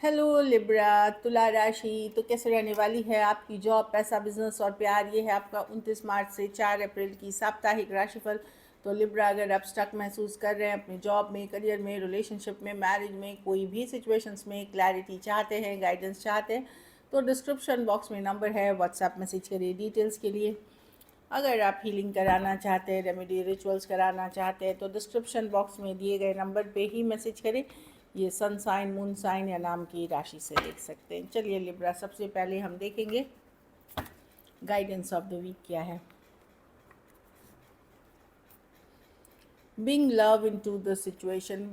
Hello Libra, तुला राशि तो कैसे रहने वाली है आपकी जॉब, पैसा, बिजनेस और प्यार। ये है आपका 29 मार्च से 4 अप्रैल की साप्ताहिक राशिफल। तो लिब्रा, अगर आप स्टक महसूस कर रहे हैं अपनी जॉब में, करियर में, रिलेशनशिप में, मैरिज में, कोई भी सिचुएशंस में क्लैरिटी चाहते हैं, गाइडेंस चाहते हैं, तो डिस्क्रिप्शन बॉक्स में नंबर है, व्हाट्सएप मैसेज करिए डिटेल्स के लिए। अगर आप हीलिंग कराना चाहते हैं, रेमेडी रिचुअल्स कराना चाहते हैं, तो डिस्क्रिप्शन बॉक्स में दिए गए नंबर पे ही मैसेज करें। ये सन साइन, मून साइन या नाम की राशि से देख सकते हैं। चलिए लिब्रा, सबसे पहले हम देखेंगे गाइडेंस ऑफ द वीक क्या है। Bring love into the situation,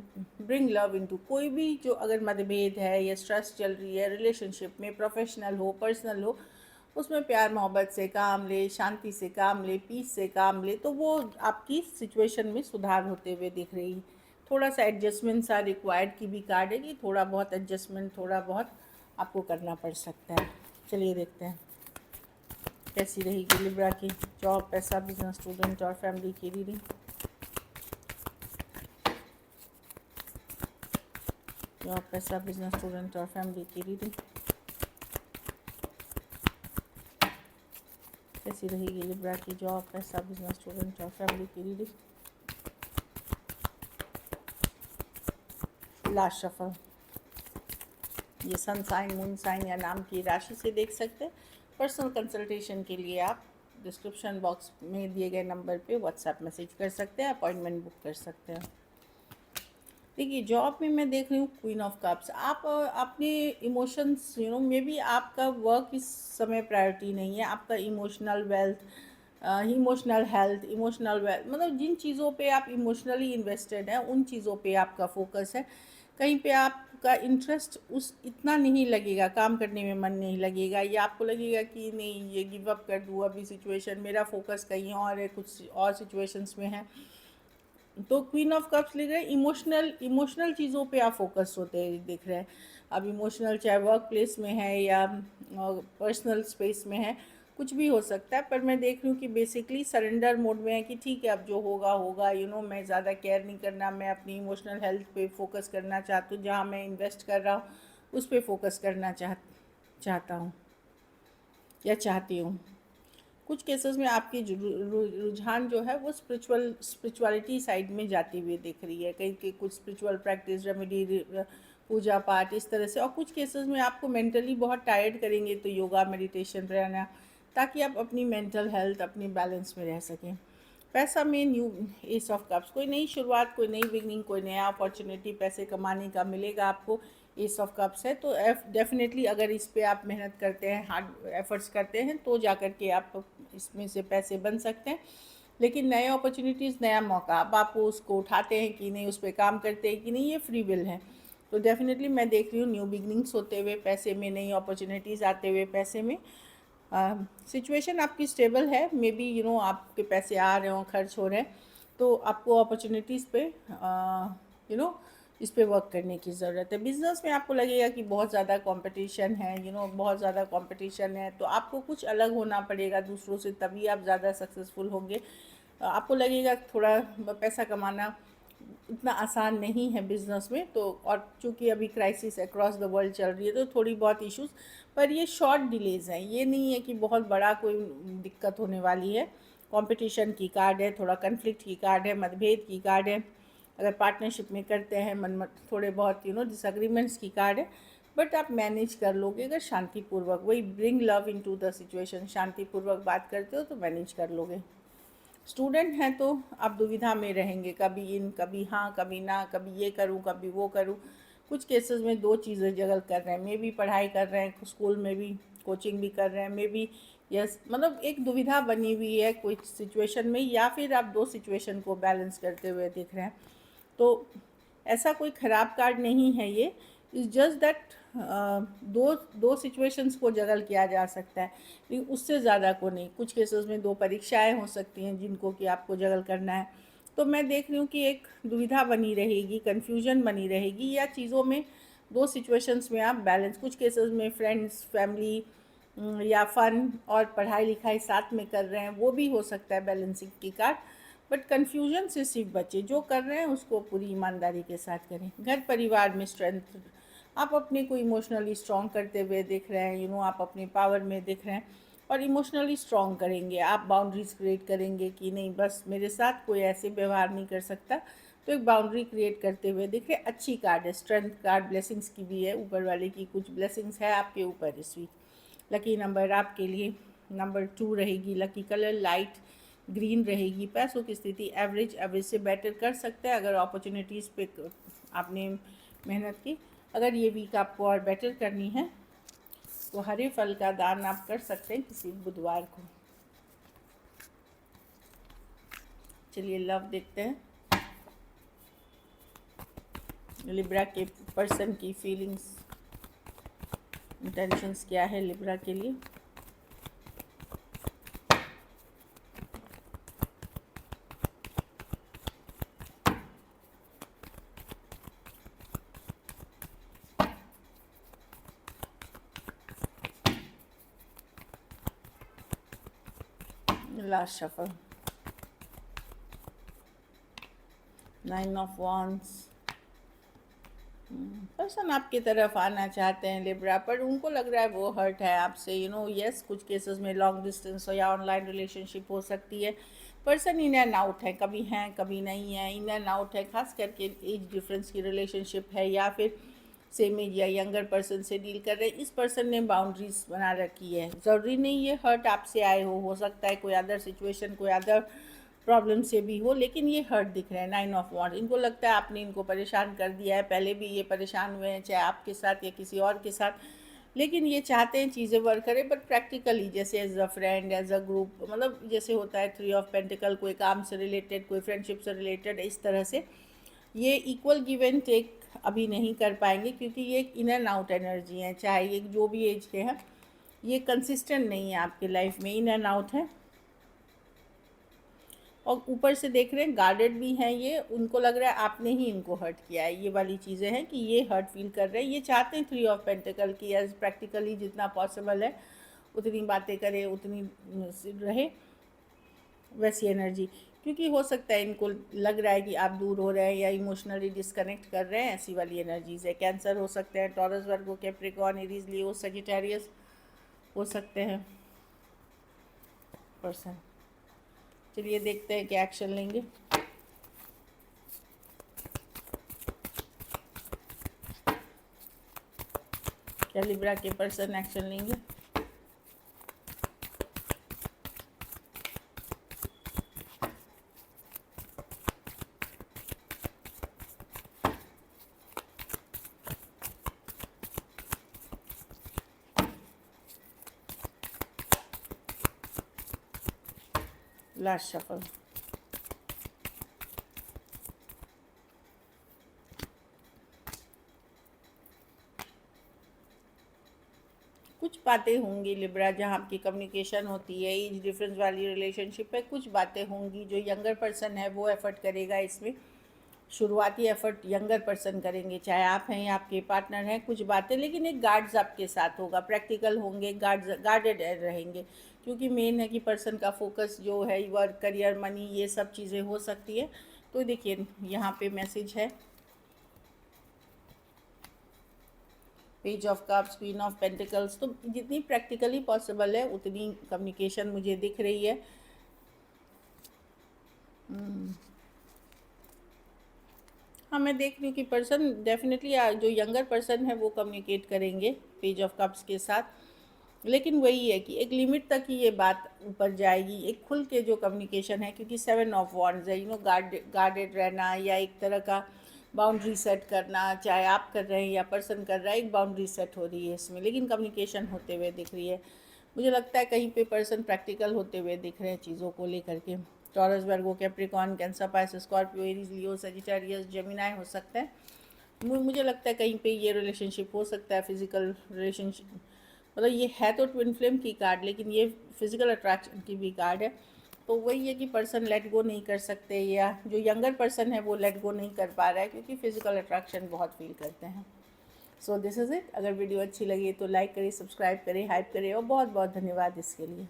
bring love into, कोई भी जो अगर मतभेद है या स्ट्रेस चल रही है रिलेशनशिप में, प्रोफेशनल हो पर्सनल हो, उसमें प्यार मोहब्बत से काम ले, शांति से काम ले, पीस से काम ले, तो वो आपकी सिचुएशन में सुधार होते हुए दिख रही है। थोड़ा सा एडजस्टमेंट सा रिक्वायर्ड की भी कार्ड है कि थोड़ा बहुत एडजस्टमेंट, थोड़ा बहुत आपको करना पड़ सकता है। चलिए देखते हैं कैसी रहेगी लिब्रा की जॉब, पैसा, बिजनेस, स्टूडेंट और फैमिली की रीडिंग। जॉब, पैसा, बिजनेस, स्टूडेंट और फैमिली की रीडिंग कैसी रहेगी लिब्रा की जॉब, पैसा, बिजनेस, स्टूडेंट और फैमिली की रीडिंग। लास्ट शफल, ये सन साइन, मून साइन या नाम की राशि से देख सकते हैं। पर्सनल कंसल्टेशन के लिए आप डिस्क्रिप्शन बॉक्स में दिए गए नंबर पे व्हाट्सएप मैसेज कर सकते हैं, अपॉइंटमेंट बुक कर सकते हैं। देखिए जॉब में मैं देख रही हूँ क्वीन ऑफ कप्स। आप अपने इमोशंस, मे बी आपका वर्क इस समय प्रायोरिटी नहीं है, आपका emotional wealth, emotional health, emotional wealth, मतलब जिन चीज़ों पे आप इमोशनली इन्वेस्टेड हैं उन चीज़ों पे आपका फोकस है। कहीं पे आपका इंटरेस्ट उस इतना नहीं लगेगा, काम करने में मन नहीं लगेगा, या आपको लगेगा कि नहीं ये गिव अप कर दूँ, अभी सिचुएशन, मेरा फोकस कहीं और है, कुछ और सिचुएशंस में है। तो क्वीन ऑफ कप्स लिख रहे हैं इमोशनल चीज़ों पे आप फोकस होते दिख रहे हैं। अब इमोशनल चाहे वर्क प्लेस में है या पर्सनल स्पेस में है, कुछ भी हो सकता है, पर मैं देख रही हूँ कि बेसिकली सरेंडर मोड में है कि ठीक है अब जो होगा होगा, मैं ज़्यादा केयर नहीं करना, मैं अपनी इमोशनल हेल्थ पे फोकस करना चाहती हूँ, जहाँ मैं इन्वेस्ट कर रहा हूँ उस पर फोकस करना चाहता हूँ या चाहती हूँ। कुछ केसेस में आपकी रुझान जो है वो स्पिरिचुअलिटी साइड में जाती हुई दिख रही है, कहीं के कुछ स्पिरिचुअल प्रैक्टिस, रेमेडी, पूजा पाठ, इस तरह से। और कुछ केसेस में आपको मेंटली बहुत टायर्ड करेंगे, तो योगा, मेडिटेशन, प्राणायाम, ताकि आप अपनी मेंटल हेल्थ, अपनी बैलेंस में रह सकें। पैसा में न्यू एस ऑफ कप्स, कोई नई शुरुआत, कोई नई बिगनिंग, कोई नया अपॉर्चुनिटी पैसे कमाने का मिलेगा आपको। एस ऑफ कप्स है तो डेफिनेटली अगर इस पे आप मेहनत करते हैं, हार्ड एफर्ट्स करते हैं, तो जा कर के आप इसमें से पैसे बन सकते हैं। लेकिन नए अपॉर्चुनिटीज़, नया मौका, अब आप उसको उठाते हैं कि नहीं, उस पर काम करते हैं कि नहीं, ये फ्री विल है। तो डेफिनेटली मैं देख रही हूँ न्यू बिगनिंग्स होते हुए पैसे में, नई अपॉर्चुनिटीज़ आते हुए पैसे में। सिचुएशन आपकी स्टेबल है, मे बी आपके पैसे आ रहे हों, खर्च हो रहे हैं, तो आपको अपॉर्चुनिटीज़ पे इस पे वर्क करने की ज़रूरत है। बिज़नेस में आपको लगेगा कि बहुत ज़्यादा कंपटीशन है, बहुत ज़्यादा कंपटीशन है, तो आपको कुछ अलग होना पड़ेगा दूसरों से, तभी आप ज़्यादा सक्सेसफुल होंगे। आपको लगेगा थोड़ा पैसा कमाना इतना आसान नहीं है बिज़नेस में, तो और चूँकि अभी क्राइसिस अक्रॉस द वर्ल्ड चल रही है, तो थोड़ी बहुत इश्यूज़, पर ये शॉर्ट डिलेज़ हैं, ये नहीं है कि बहुत बड़ा कोई दिक्कत होने वाली है। कंपटीशन की कार्ड है, थोड़ा कन्फ्लिक्ट की कार्ड है, मतभेद की कार्ड है, अगर पार्टनरशिप में करते हैं मन थोड़े बहुत डिसएग्रीमेंट्स की कार्ड है, बट आप मैनेज कर लोगे अगर शांतिपूर्वक, वही bring love into the situation, शांतिपूर्वक बात करते हो तो मैनेज कर लोगे। स्टूडेंट हैं तो आप दुविधा में रहेंगे, कभी इन, कभी हाँ, कभी ना, कभी ये करूँ, कभी वो करूँ। कुछ केसेस में दो चीज़ें जगल कर रहे हैं, मे भी पढ़ाई कर रहे हैं, स्कूल में भी कोचिंग भी कर रहे हैं, मे बी यस, मतलब एक दुविधा बनी हुई है कोई सिचुएशन में, या फिर आप दो सिचुएशन को बैलेंस करते हुए दिख रहे हैं। तो ऐसा कोई ख़राब कार्ड नहीं है ये, इज़ जस्ट दैट दो दो सिचुएशंस को जगल किया जा सकता है, लेकिन उससे ज़्यादा को नहीं। कुछ केसेस में दो परीक्षाएं हो सकती हैं जिनको कि आपको जगल करना है। तो मैं देख रही हूँ कि एक दुविधा बनी रहेगी, कन्फ्यूजन बनी रहेगी, या चीज़ों में दो सिचुएशंस में आप बैलेंस, कुछ केसेस में फ्रेंड्स, फैमिली या फ़न और पढ़ाई लिखाई साथ में कर रहे हैं, वो भी हो सकता है बैलेंसिंग की कार्ड। बट कन्फ्यूजन से सिर्फ बचे, जो कर रहे हैं उसको पूरी ईमानदारी के साथ करें। घर परिवार में स्ट्रेंथ, आप अपने को इमोशनली स्ट्रॉन्ग करते हुए दिख रहे हैं, आप अपने पावर में दिख रहे हैं और इमोशनली स्ट्रॉन्ग करेंगे। आप बाउंड्रीज क्रिएट करेंगे कि नहीं, बस मेरे साथ कोई ऐसे व्यवहार नहीं कर सकता, तो एक बाउंड्री क्रिएट करते हुए दिख रहे। अच्छी कार्ड है, स्ट्रेंथ कार्ड, ब्लेसिंग्स की भी है, ऊपर वाले की कुछ ब्लेसिंग्स है आपके ऊपर इस वीक। लकी नंबर आपके लिए नंबर 2 रहेगी। लकी कलर लाइट ग्रीन रहेगी। पैसों की स्थिति एवरेज से बेटर कर सकते हैं अगर अपॉर्चुनिटीज़ पे आपने मेहनत की। अगर ये वीक आपको और बेटर करनी है तो हरे फल का दान आप कर सकते हैं किसी बुधवार को। चलिए लव देखते हैं। लिब्रा के पर्सन की फीलिंग्स, इंटेंशंस क्या है लिब्रा के लिए। Last shuffle, 9 of wands. Person आपकी तरफ आना चाहते हैं लिब्रा, पर उनको लग रहा है वो हर्ट है आपसे। यस, कुछ केसेस में लॉन्ग डिस्टेंस हो या ऑनलाइन रिलेशनशिप हो सकती है। पर्सन इन एंड आउट है, कभी हैं कभी नहीं है, इन एंड आउट है। खास करके एज डिफरेंस की रिलेशनशिप है या फिर सेम एज या यंगर पर्सन से डील कर रहे हैं। इस पर्सन ने बाउंड्रीज बना रखी है। ज़रूरी नहीं ये हर्ट आपसे आए हो सकता है कोई अदर सिचुएशन, कोई अदर प्रॉब्लम से भी हो, लेकिन ये हर्ट दिख रहे हैं। 9 ऑफ वॉन्ड्स, इनको लगता है आपने इनको परेशान कर दिया है, पहले भी ये परेशान हुए हैं, चाहे आपके साथ या किसी और के साथ, लेकिन ये चाहते हैं चीज़ें वर्क करें, बट प्रैक्टिकली, जैसे as a friend, as a group, मतलब जैसे होता है 3 ऑफ पेंटिकल, कोई काम से रिलेटेड, कोई फ्रेंडशिप से रिलेटेड, इस तरह से ये इक्वल गिव एंड टेक अभी नहीं कर पाएंगे, क्योंकि ये इन एंड आउट एनर्जी है। चाहे ये जो भी एज के हैं, ये कंसिस्टेंट नहीं है आपकी लाइफ में, इन एंड आउट है। और ऊपर से देख रहे हैं गार्डेड भी हैं ये, उनको लग रहा है आपने ही इनको हर्ट किया है। ये वाली चीज़ें हैं कि ये हर्ट फील कर रहे हैं। ये चाहते हैं 3 ऑफ पेंटिकल की एज प्रैक्टिकली जितना पॉसिबल है उतनी बातें करें, उतनी रहे वैसी एनर्जी, क्योंकि हो सकता है इनको लग रहा है कि आप दूर हो रहे हैं या इमोशनली डिस्कनेक्ट कर रहे हैं। ऐसी वाली एनर्जीज है। कैंसर हो सकते हैं, taurus, Virgo, Capricorn, Aries, Leo, Sagittarius हो सकते हैं पर्सन। चलिए देखते हैं क्या एक्शन लेंगे। क्या लिब्रा के पर्सन एक्शन लेंगे। लास्ट शफल, कुछ बातें होंगी लिब्रा जहाँ आपकी कम्युनिकेशन होती है, एज डिफरेंस वाली रिलेशनशिप है, कुछ बातें होंगी जो यंगर पर्सन है वो एफर्ट करेगा इसमें। शुरुआती एफर्ट यंगर पर्सन करेंगे, चाहे आप हैं या आपके पार्टनर हैं, कुछ बातें, लेकिन एक गार्ड्स आपके साथ होगा, प्रैक्टिकल होंगे, गार्डेड रहेंगे, क्योंकि मेन है कि पर्सन का फोकस जो है वर्क, करियर, मनी, ये सब चीज़ें हो सकती है। तो देखिए यहाँ पे मैसेज है, page of cups, queen of pentacles. तो जितनी प्रैक्टिकली पॉसिबल है उतनी कम्युनिकेशन मुझे दिख रही है। हाँ, मैं देख रही हूँ कि पर्सन डेफिनेटली जो यंगर पर्सन है वो कम्युनिकेट करेंगे पेज ऑफ कप्स के साथ, लेकिन वही है कि एक लिमिट तक ही ये बात ऊपर जाएगी, एक खुल के जो कम्युनिकेशन है, क्योंकि 7 ऑफ वॉन्ड्स है, गार्डेड रहना या एक तरह का बाउंड्री सेट करना, चाहे आप कर रहे हैं या पर्सन कर रहा है, एक बाउंड्री सेट हो रही है इसमें, लेकिन कम्युनिकेशन होते हुए दिख रही है। मुझे लगता है कहीं पे पर्सन प्रैक्टिकल होते हुए दिख रहे हैं चीज़ों को लेकर के। Taurus, Virgo, Capricorn, Cancer, Pisces, Scorpio, Aries, Leo, Sagittarius, Gemini हो सकते हैं। मुझे लगता है कहीं पे ये रिलेशनशिप हो सकता है फिजिकल रिलेशनशिप, मतलब ये है तो ट्विन फ्लेम की कार्ड, लेकिन ये फिजिकल अट्रैक्शन की भी कार्ड है। तो वही है कि पर्सन लेट गो नहीं कर सकते, या जो यंगर पर्सन है वो लेट गो नहीं कर पा रहा है, क्योंकि फिजिकल अट्रैक्शन बहुत फील करते हैं। So this is it. अगर वीडियो अच्छी लगी तो लाइक करें, सब्सक्राइब करें, हाइप करें, और बहुत बहुत धन्यवाद इसके लिए।